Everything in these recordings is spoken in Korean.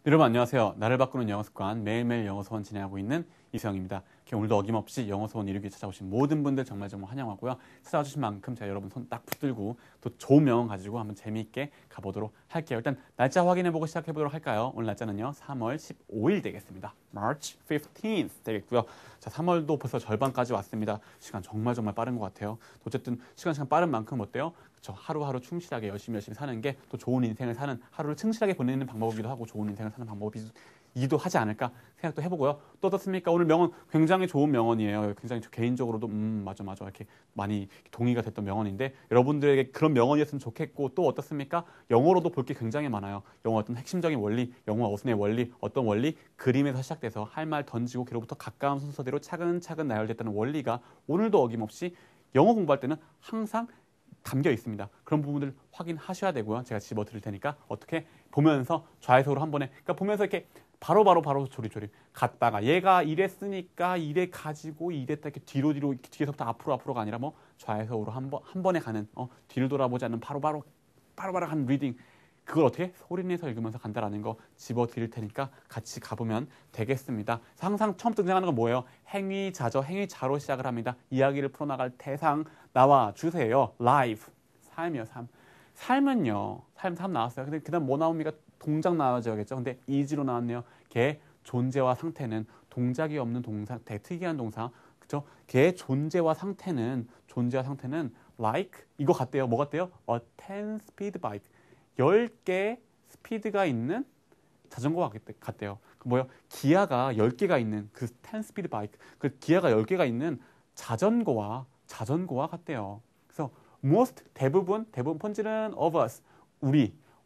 여러분 안녕하세요. 나를 바꾸는 영어 습관 매일매일 영어 수원 진행하고 있는 이수영입니다. 오늘도 어김없이 영어 수원 이루기 찾아오신 모든 분들 정말 환영하고요. 찾아와 주신 만큼 제가 여러분 손 딱 붙들고 또 좋은 명언 가지고 한번 재미있게 가보도록 할게요. 일단 날짜 확인해보고 시작해보도록 할까요? 오늘 날짜는요. 3월 15일 되겠습니다. March 15th 되겠고요. 자, 3월도 벌써 절반까지 왔습니다. 시간 정말 빠른 것 같아요. 어쨌든 시간 빠른 만큼 어때요? 그쵸? 하루하루 충실하게 열심히 사는 게 또 좋은 인생을 사는, 하루를 충실하게 보내는 방법이기도 하고 좋은 인생을 사는 방법이기도 하지 않을까 생각도 해보고요. 또 어떻습니까? 오늘 명언 굉장히 좋은 명언이에요. 굉장히 개인적으로도 맞아 이렇게 많이 동의가 됐던 명언인데 여러분들에게 그런 명언이었으면 좋겠고, 또 어떻습니까? 영어로도 볼 게 굉장히 많아요. 영어 어떤 핵심적인 원리, 영어 어순의 원리, 어떤 원리, 그림에서 시작돼서 할 말 던지고 그로부터 가까운 순서대로 차근차근 나열됐다는 원리가 오늘도 어김없이 영어 공부할 때는 항상 담겨 있습니다. 그런 부분들 확인하셔야 되고요. 제가 집어 드릴 테니까 어떻게 보면서 좌에서로 한 번에, 그러니까 보면서 이렇게 바로 조립 갔다가 얘가 이랬으니까 이래 가지고 이랬다 이렇게 뒤로 뒤에서부터 앞으로가 아니라 뭐 좌에서로 한 번에 가는 뒤를 돌아보지 않는 바로바로 한 리딩, 그걸 어떻게 소리내서 읽으면서 간다라는 거 집어 드릴 테니까 같이 가보면 되겠습니다. 항상 처음 등장하는 건 뭐예요? 행위자로 시작을 합니다. 이야기를 풀어나갈 대상 나와 주세요. life, 삶이요, 삶. 삶은요, 삶 나왔어요. 근데 그다음 뭐 나옵니까? 동작 나와줘야겠죠. 근데 is로 나왔네요. 걔 존재와 상태는 동작이 없는 동사, 되게 특이한 동사, 그죠? 걔 존재와 상태는 like 이거 같대요. 뭐 같대요? a 10-speed bike. 10개 스피드가 있는 자전거가 같대요. 그 뭐요? 기아가 10개가 있는 그 10스피드 바이크, 그 기아가 10개가 있는 자전거와 같대요. 그래서 대부분 본질은 of us,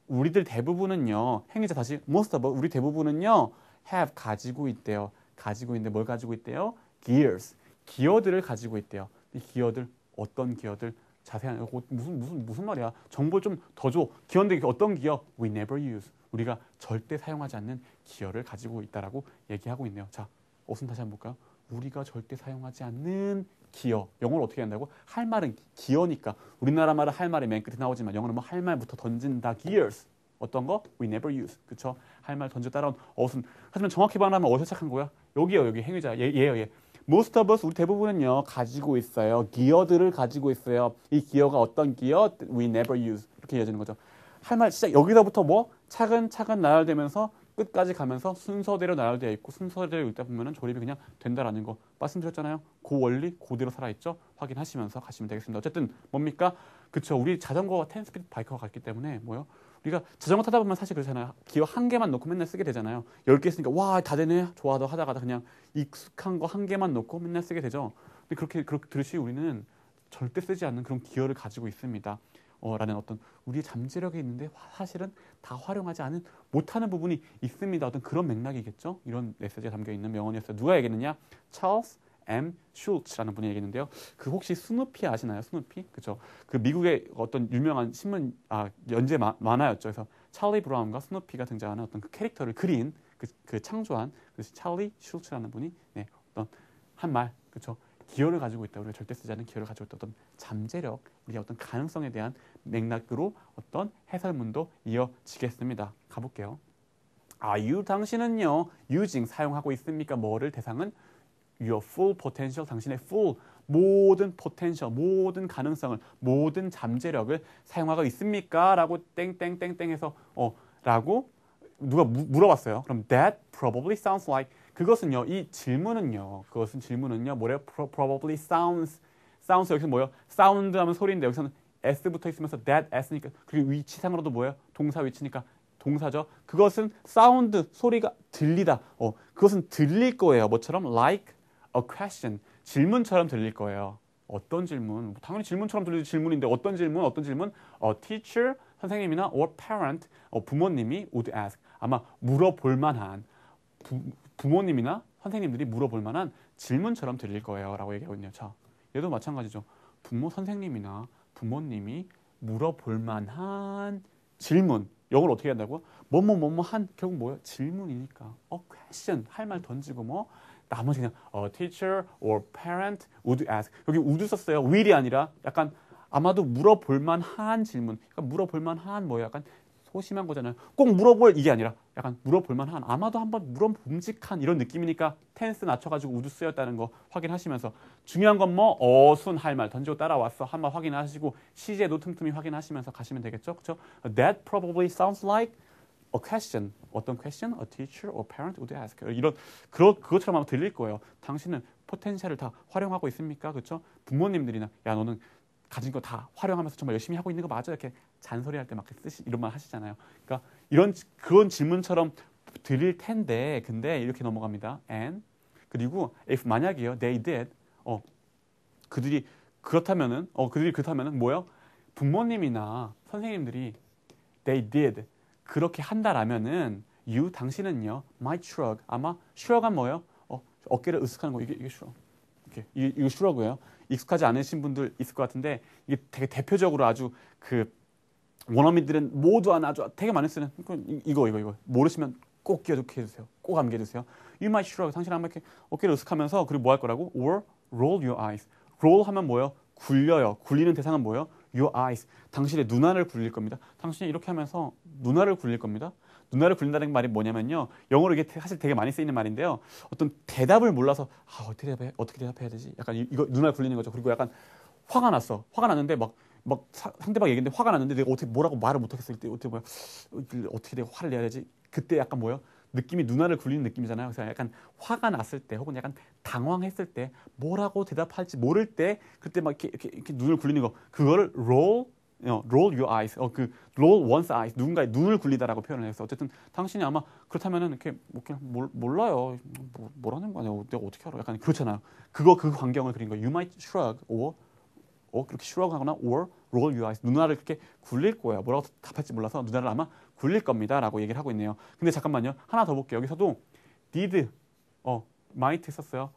우리들 대부분은요, 행위자 다시 most of us, 우리 대부분은요 have 가지고 있대요. 가지고 있는데 뭘 가지고 있대요? gears, 기어들을 가지고 있대요. 이 기어들, 어떤 기어들? 자세한, 무슨 말이야? 정보를 좀 더 줘. 기어인데 어떤 기어? We never use. 우리가 절대 사용하지 않는 기어를 가지고 있다라고 얘기하고 있네요. 자, 어순 다시 한번 볼까요? 우리가 절대 사용하지 않는 기어. 영어를 어떻게 한다고? 할 말은 기어니까. 우리나라 말은 할 말이 맨 끝에 나오지만 영어는 뭐 할 말부터 던진다. gears. 어떤 거? We never use. 그쵸? 할 말 던져 따라온 어순. 하지만 정확히 말하면 어디서 시작한 거야? 여기요. 여기 행위자. 얘. Most of us, 우리 대부분은요, 가지고 있어요. 기어들을 가지고 있어요. 이 기어가 어떤 기어? We never use. 이렇게 이어지는 거죠. 할 말 진짜 여기서부터 뭐 차근차근 나열되면서 끝까지 가면서 순서대로 나열되어 있고 순서대로 읽다 보면은 조립이 그냥 된다라는 거 말씀드렸잖아요. 그 원리 그대로 살아있죠. 확인하시면서 가시면 되겠습니다. 어쨌든 뭡니까? 그쵸. 우리 자전거가 10스피드 바이크가 같기 때문에 뭐요? 우리가 자전거 타다 보면 사실 그렇잖아요. 기어 한 개만 놓고 맨날 쓰게 되잖아요. 10개 쓰니까 와, 다 되네. 좋아도 하다가 그냥 익숙한 거 한 개만 놓고 맨날 쓰게 되죠. 근데 그렇게 들으시 우리는 절대 쓰지 않는 그런 기어를 가지고 있습니다. 라는 어떤 우리의 잠재력이 있는데 사실은 다 활용하지 않은 못하는 부분이 있습니다. 어떤 그런 맥락이겠죠. 이런 메시지가 담겨 있는 명언이었어요. 누가 얘기했느냐? 찰스 M. 슐츠라는 분이 얘기했는데요. 그 혹시 스누피 아시나요? 스누피? 그죠? 그 미국의 어떤 유명한 신문 연재 만화였죠. 그래서 찰리 브라운과 스누피가 등장하는 어떤 그 캐릭터를 그린 그 창조한 그 찰리 슐츠라는 분이 어떤 한 말, 그죠? 기여를 가지고 있다. 우리가 절대 쓰지 않는 기여를 가지고 있다. 어떤 잠재력, 우리의 어떤 가능성에 대한 맥락으로 어떤 해설문도 이어지겠습니다. 가볼게요. 당신은요, using 사용하고 있습니까? 뭐를 대상은? Your full potential, 당신의 full, 모든 potential, 모든 가능성을, 모든 잠재력을 사용하고 있습니까? 라고 땡땡땡땡해서 라고 누가 물어봤어요. 그럼 that probably sounds like, 그것은요, 그것은 질문은요, 뭐래요? probably sounds 여기서 뭐예요? 사운드 하면 소리인데 여기서는 s 붙어 있으면서 that s니까, 그리고 위치상으로도 뭐예요? 동사 위치니까 동사죠. 그것은 사운드, 소리가 들리다. 그것은 들릴 거예요. 뭐처럼? like a question, 질문처럼 들릴 거예요. 어떤 질문? 당연히 질문처럼 들리는 질문인데 어떤 질문? A teacher, 선생님이나 or parent, 부모님이 would ask, 아마 물어볼 만한, 부모님이나 선생님들이 물어볼 만한 질문처럼 들릴 거예요. 라고 얘기하고 있네요. 자, 얘도 마찬가지죠. 선생님이나 부모님이 물어볼 만한 질문. 영어를 어떻게 한다고? 한, 결국 뭐예요? 질문이니까. question, 할 말 던지고 뭐. 나머지 그냥 teacher or parent would ask. 여기 would 썼어요. will이 아니라 약간 아마도 물어볼 만한 질문. 그러니까 물어볼 만한 뭐예요? 약간 소심한 거잖아요. 꼭 물어볼 이게 아니라 약간 물어볼 만한 아마도 한번 물어봄직한 이런 느낌이니까 텐스 낮춰가지고 우드 쓰였다는 거 확인하시면서 중요한 건 뭐 어순 할 말 던지고 따라왔어 한 말 확인하시고 시제도 틈틈이 확인하시면서 가시면 되겠죠. 그렇죠? That probably sounds like a question. 어떤 question? A teacher or parent would ask. 이런 그것처럼 아마 들릴 거예요. 당신은 포텐셜을 다 활용하고 있습니까? 그렇죠? 부모님들이나 야 너는 가진 거 다 활용하면서 정말 열심히 하고 있는 거 맞아? 이렇게 잔소리할 때 막 이런 말 하시잖아요. 그러니까 그런 질문처럼 들릴 텐데 근데 이렇게 넘어갑니다. And 그리고 if 만약이요, they did 그들이 그렇다면은 뭐요? 부모님이나 선생님들이 they did 그렇게 한다라면은 당신은요 might shrug 아마 shrug가 뭐예요? 어깨를 으쓱하는 거 이게 shrug 이거 shrug예요. 익숙하지 않으신 분들 있을 것 같은데 이게 되게 대표적으로 아주 그 원어민들은 모두 아주 되게 많이 쓰는 이거 모르시면 꼭 기억해 주세요. 꼭 암기해 주세요. You might shrug 당신 아마 이렇게 어깨를 으쓱하면서 그리고 뭐 할 거라고? Or roll your eyes. roll 하면 뭐예요? 굴려요. 굴리는 대상은 뭐예요? Your eyes. 당신의 눈알을 굴릴 겁니다. 당신이 이렇게 하면서 눈알을 굴릴 겁니다. 눈알을 굴린다는 말이 뭐냐면요. 영어로 이게 사실 되게 많이 쓰이는 말인데요. 어떤 대답을 몰라서 어떻게 대답해야 되지? 약간 이거 눈알 굴리는 거죠. 그리고 약간 화가 났어. 화가 났는데 막 상대방 얘기인데 화가 났는데 내가 어떻게 뭐라고 말을 못 하겠을 때 어떻게 내가 화를 내야 되지? 그때 약간 뭐예요? 느낌이 눈알을 굴리는 느낌이잖아요. 그래서 약간 화가 났을 때 혹은 약간 당황했을 때 뭐라고 대답할지 모를 때 그때 막 이렇게 눈을 굴리는 거 그거를 roll your eyes. roll one's eyes. 누군가의 눈을 굴리다라고 표현을 해서 어쨌든 당신이 아마 그렇다면은 이렇게 그냥 몰라요. 뭐라는 거냐? 내가 어떻게 알아? 약간 그렇잖아요. 그 광경을 그린 거. You might shrug or 그렇게 shrug하거나 or roll your eyes. 눈알을 그렇게 굴릴 거예요. 뭐라고 답할지 몰라서 눈알을 아마 굴릴 겁니다라고 얘기를 하고 있네요. 근데 잠깐만요. 하나 더 볼게요. 여기서도 did, might 썼어요.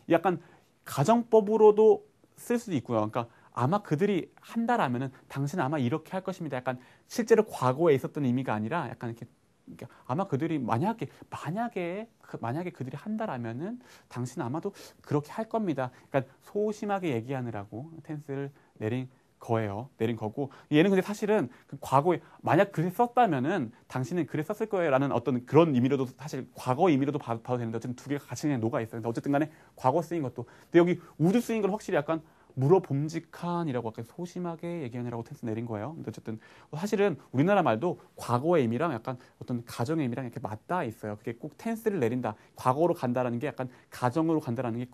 약간 가정법으로도 쓸 수도 있고요. 그러니까 아마 그들이 한다라면은 당신은 아마 이렇게 할 것입니다. 약간 실제로 과거에 있었던 의미가 아니라 약간 이렇게 아마 그들이 만약에 그들이 한다라면은 당신은 아마도 그렇게 할 겁니다. 그러니까 소심하게 얘기하느라고 텐스를 내린 거고 얘는 근데 사실은 그 과거에 만약 그래 썼다면은 당신은 그래 썼을 거예요라는 어떤 그런 의미로도 사실 과거 의미로도 봐도 되는데 어쨌든 두 개가 같이 그냥 녹아 있어요. 근데 어쨌든 간에 과거 쓰인 것도 근데 여기 우드 쓰인 건 확실히 약간 물어봄직한이라고 약간 소심하게 얘기하느라고 텐스 내린 거예요. 근데 어쨌든 사실은 우리나라 말도 과거의 의미랑 약간 어떤 가정의 의미랑 이렇게 맞닿아 있어요. 그게 꼭 텐스를 내린다, 과거로 간다라는 게 약간 가정으로 간다라는 게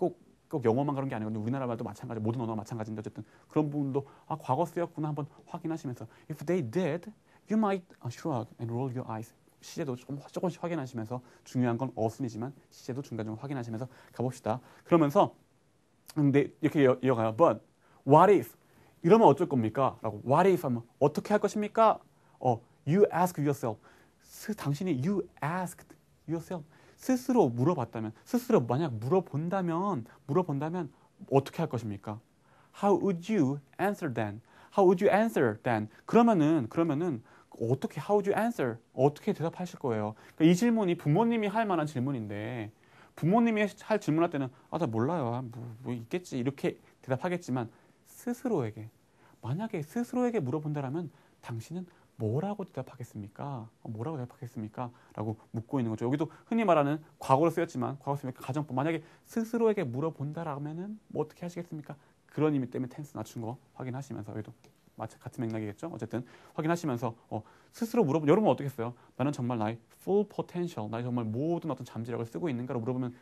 꼭 영어만 그런 게 아니거든요. 우리나라 말도 마찬가지, 모든 언어가 마찬가지인데 어쨌든 그런 부분도 과거 쓰였구나 한번 확인하시면서 If they did, you might shrug and roll your eyes. 시제도 조금씩 확인하시면서 중요한 건 어순이지만 시제도 중간중간 확인하시면서 가봅시다. 그러면서 근데 이렇게 이어가요. But what if? 이러면 어쩔 겁니까? 라고. What if 하면 어떻게 할 것입니까? You ask yourself. 당신이 you asked yourself. 스스로 물어봤다면, 스스로 만약 물어본다면 어떻게 할 것입니까? How would you answer then? How would you answer then? 그러면은 어떻게 how would you answer? 어떻게 대답하실 거예요? 그러니까 이 질문이 부모님이 할 만한 질문인데 부모님이 할 질문할 때는 나 몰라요. 뭐 있겠지. 이렇게 대답하겠지만 만약에 스스로에게 물어본다라면 당신은 뭐라고 대답하겠습니까? 라고 묻고 있는 거죠. 여기도 흔히 말하는 과거로 쓰였지만 과거 쓰면 가정법 만약에 스스로에게 물어본다라면은 뭐 어떻게 하시겠습니까? 그런 의미 때문에 텐스 낮춘 거 확인하시면서 여기도 같은 맥락이겠죠. 어쨌든 확인하시면서 스스로 여러분 어떻겠어요? 나는 정말 나의 full potential, 나의 정말 모든 어떤 잠재력을 쓰고 있는가로 물어보면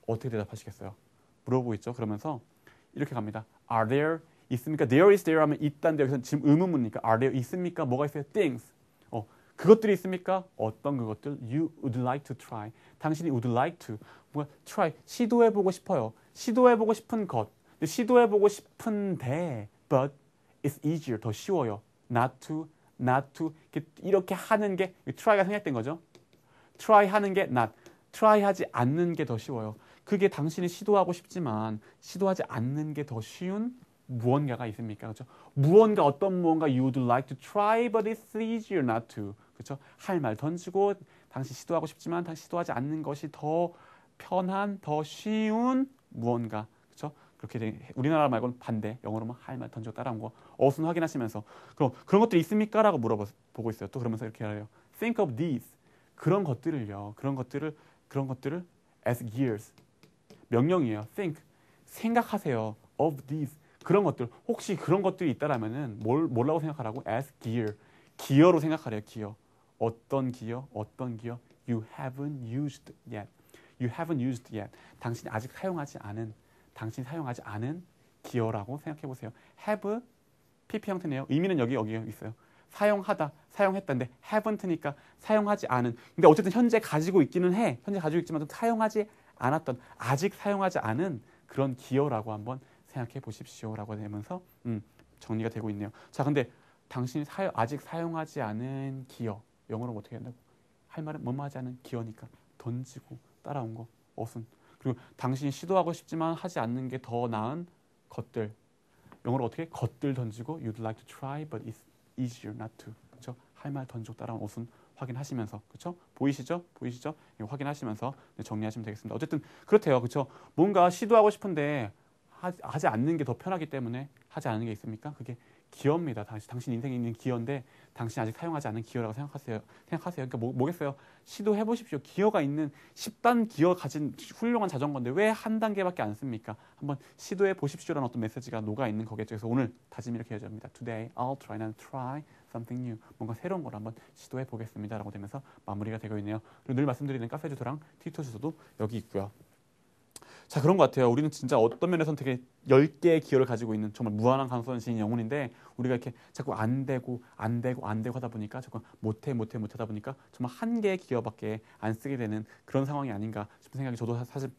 어떻게 대답하시겠어요? 물어보고 있죠. 그러면서 이렇게 갑니다. Are there 있습니까? There is there 하면 있다인데 여기서 지금 의문문이니까 Are there 있습니까? 뭐가 있어요? Things. 그것들이 있습니까? 어떤 그것들? You would like to try. 당신이 would like to try 시도해보고 싶어요. 시도해보고 싶은 것. 근데 시도해보고 싶은데 but it's easier 더 쉬워요. not to 이렇게 하는 게 try가 생략된 거죠. try 하는 게 not try 하지 않는 게 더 쉬워요. 그게 당신이 시도하고 싶지만 시도하지 않는 게 더 쉬운 무언가가 있습니까? 그렇죠? 어떤 무언가 you would like to try but it's easier not to. 그렇죠? 할 말 던지고 당신 시도하고 싶지만 당신 시도하지 않는 것이 더 편한, 더 쉬운 무언가. 그렇죠? 그렇게 우리나라 말고는 반대. 영어로만 할 말 던지고 따라온 거. 어순 확인하시면서 그럼 그런 것들이 있습니까? 라고 물어보세요. 보고 있어요. 또 그러면서 이렇게 해요. Think of these. 그런 것들을요. 그런 것들을 as gears. 명령이에요. think. 생각하세요. of these. 그런 것들. 혹시 그런 것들이 있다라면은 뭐라고 생각하라고? as gear. 기어로 생각하래요. 기어. 어떤 기어? 어떤 기어? You haven't used yet. You haven't used yet. 당신이 아직 사용하지 않은 기어라고 생각해 보세요. have PP 형태네요. 의미는 여기 있어요. 사용하다, 사용했다인데 haven't니까 사용하지 않은. 근데 어쨌든 현재 가지고 있기는 해. 현재 가지고 있지만 좀 사용하지 않았던, 아직 사용하지 않은 그런 기어라고 한번 생각해 보십시오라고 되면서 정리가 되고 있네요. 자, 근데 당신이 아직 사용하지 않은 기어, 영어로 어떻게 한다고? 할 말은 뭐뭐 하지 않은 기어니까 던지고 따라온 거, 어순. 그리고 당신이 시도하고 싶지만 하지 않는 게 더 나은 것들. 영어로 어떻게? 것들 던지고 you'd like to try but it's easier not to. 그렇죠? 할 말 던지고 따라온 어순 확인하시면서, 그렇죠? 보이시죠? 이거 확인하시면서 정리하시면 되겠습니다. 어쨌든 그렇대요. 그렇죠? 뭔가 시도하고 싶은데 하지 않는 게 더 편하기 때문에 하지 않는 게 있습니까? 그게 기어입니다. 당신 인생에 있는 기어인데 당신이 아직 사용하지 않은 기어라고 생각하세요. 그러니까 뭐겠어요? 시도해 보십시오. 기어가 있는 10단 기어 가진 훌륭한 자전거인데 왜 한 단계밖에 안 씁니까? 한번 시도해 보십시오라는 어떤 메시지가 녹아 있는 거겠죠. 그래서 오늘 다짐이 이렇게 해줍니다. Today I'll try something new. 뭔가 새로운 걸 한번 시도해 보겠습니다라고 되면서 마무리가 되고 있네요. 그리고 늘 말씀드리는 카페 주소랑 트위터 주소도 여기 있고요. 자, 그런 것 같아요. 우리는 진짜 어떤 면에서는 되게 10개의 기여를 가지고 있는 정말 무한한 가능성을 지닌 영혼인데 우리가 이렇게 자꾸 안 되고 하다 보니까 자꾸 못해 하다 보니까 정말 한 개의 기여밖에 안 쓰게 되는 그런 상황이 아닌가 싶은 생각이 저도 사실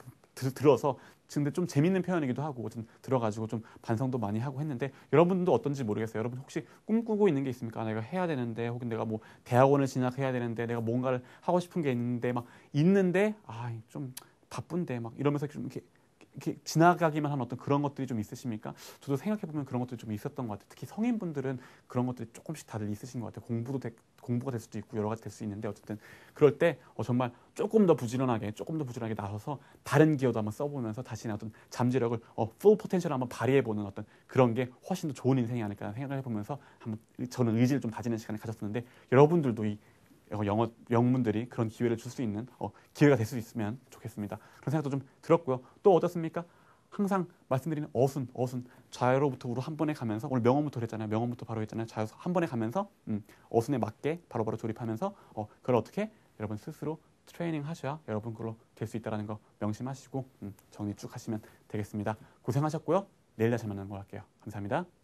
들어서 근데 좀 재밌는 표현이기도 하고 좀 들어가지고 좀 반성도 많이 하고 했는데 여러분도 어떤지 모르겠어요. 여러분 혹시 꿈꾸고 있는 게 있습니까? 내가 해야 되는데 혹은 내가 뭐 대학원을 진학해야 되는데 내가 뭔가를 하고 싶은 게 있는데 좀 바쁜데 막 이러면서 좀 이렇게 지나가기만 한 어떤 그런 것들이 좀 있으십니까? 저도 생각해보면 그런 것들이 좀 있었던 것 같아요. 특히 성인분들은 그런 것들이 조금씩 다들 있으신 것 같아요. 공부가 될 수도 있고 여러 가지 될 수 있는데 어쨌든 그럴 때 정말 조금 더 부지런하게 나서서 다른 기어도 한번 써보면서 다시 어떤 잠재력을 풀 포텐셜을 한번 발휘해보는 어떤 그런 게 훨씬 더 좋은 인생이 아닐까 생각을 해보면서 한번 저는 의지를 좀 다지는 시간을 가졌었는데 여러분들도 이 영문들이 그런 기회를 줄 수 있는 기회가 될 수 있으면 좋겠습니다. 그런 생각도 좀 들었고요. 또 어떻습니까? 항상 말씀드리는 어순 좌로부터 우로 한 번에 가면서 오늘 명언부터 그랬잖아요. 명언부터 바로 했잖아요. 좌 한 번에 가면서 어순에 맞게 바로바로 조립하면서 그걸 어떻게 여러분 스스로 트레이닝 하셔야 여러분 걸로 될 수 있다는 거 명심하시고 정리 쭉 하시면 되겠습니다. 고생하셨고요. 내일 다시 만나는 걸로 할게요. 감사합니다.